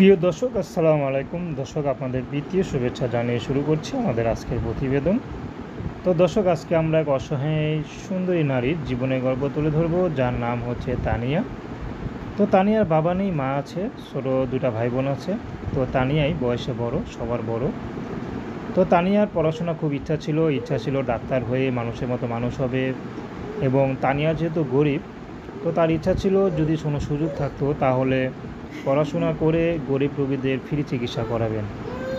প্রিয় দর্শক, আসসালামু আলাইকুম। দর্শক, আপনাদের প্রীতীয় শুভেচ্ছা জানিয়ে শুরু করছি আমাদের আজকের প্রতিবেদন। তো দর্শক, আজকে আমরা এক অসহায় সুন্দরী নারীর জীবনের গল্প তুলে ধরবো, যার নাম হচ্ছে তানিয়া। তো তানিয়ার বাবা নেই, মা আছে, ছোটো দুটা ভাই বোন আছে। তো তানিয়াই বয়সে বড়, সবার বড়। তো তানিয়ার পড়াশোনা খুব ইচ্ছা ছিল ডাক্তার হয়ে মানুষের মতো মানুষ হবে। এবং তানিয়া যেহেতু গরিব, তো তার ইচ্ছা ছিল যদি কোনো সুযোগ থাকতো তাহলে পড়াশোনা করে গরিব রোগীদের ফ্রি চিকিৎসা করাবেন।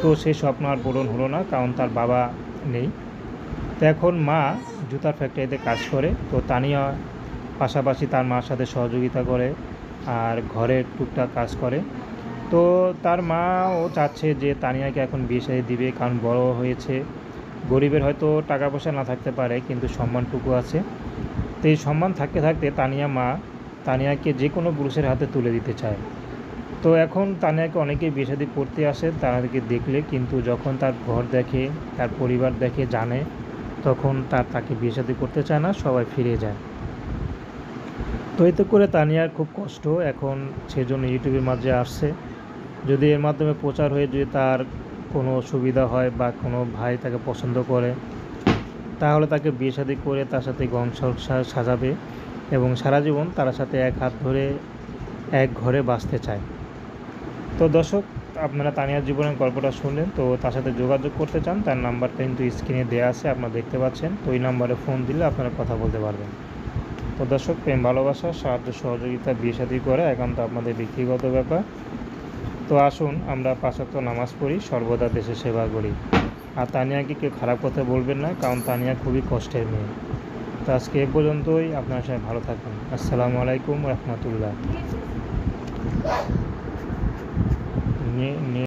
তো সেই স্বপ্ন আর পূরণ হলো না, কারণ তার বাবা নেই। তো এখন মা জুতার ফ্যাক্টরিতে কাজ করে। তো তানিয়া পাশাপাশি তার মার সাথে সহযোগিতা করে আর ঘরের টুকটাক কাজ করে। তো তার মাও চাচ্ছে যে তানিয়াকে এখন বিয়ে শাদী দিবে, কারণ বড় হয়েছে। গরিবের হয়তো টাকা পয়সা না থাকতে পারে, কিন্তু সম্মানটুকু আছে। তো এই সম্মান থাকতে থাকতে তানিয়াকে যে কোনো পুরুষের হাতে তুলে দিতে চায়। তো এখন তানিয়াকে অনেকেই বিয়ে শাদী করতে আসে তাদেরকে দেখলে, কিন্তু যখন তার ঘর দেখে, তার পরিবার দেখে, জানে, তখন তাকে বিয়ে শাদী করতে চায় না, সবাই ফিরে যায়। তো এতে করে তানিয়ার খুব কষ্ট। এখন সেজন্য ইউটিউবের মাঝে আসছে, যদি এর মাধ্যমে প্রচার হয়ে যদি তার কোনো সুবিধা হয় বা কোনো ভাই তাকে পছন্দ করে, তাহলে তাকে বিয়ে শাদী করে তার সাথে সংসার সাজাবে এবং সারা জীবন তার সাথে এক হাত ধরে এক ঘরে বাঁচতে চায়। তো দর্শক, আপনারা তানিয়ার জীবনের গল্পটা শুনলেন। তো তার সাথে যোগাযোগ করতে চান, তার নাম্বারটা কিন্তু স্ক্রিনে দেওয়া আছে, আপনারা দেখতে পাচ্ছেন। তো ওই নাম্বারে ফোন দিলে আপনারা কথা বলতে পারবেন। তো দর্শক, প্রেম ভালোবাসা সাহায্য সহযোগিতা বিয়ে শাদী করা একান্ত আপনাদের ব্যক্তিগত ব্যাপার। তো আসুন আমরা 5 ওয়াক্ত নামাজ পড়ি, সর্বদা দেশের সেবা করি। আর তানিয়াকে কেউ খারাপ কথা বলবেন না, কারণ তানিয়া খুবই কষ্টের মেয়ে। তো আজকে এ পর্যন্তই। আপনার সবাই ভালো থাকুন। আসসালামু আলাইকুম রহমতুল্লাহ।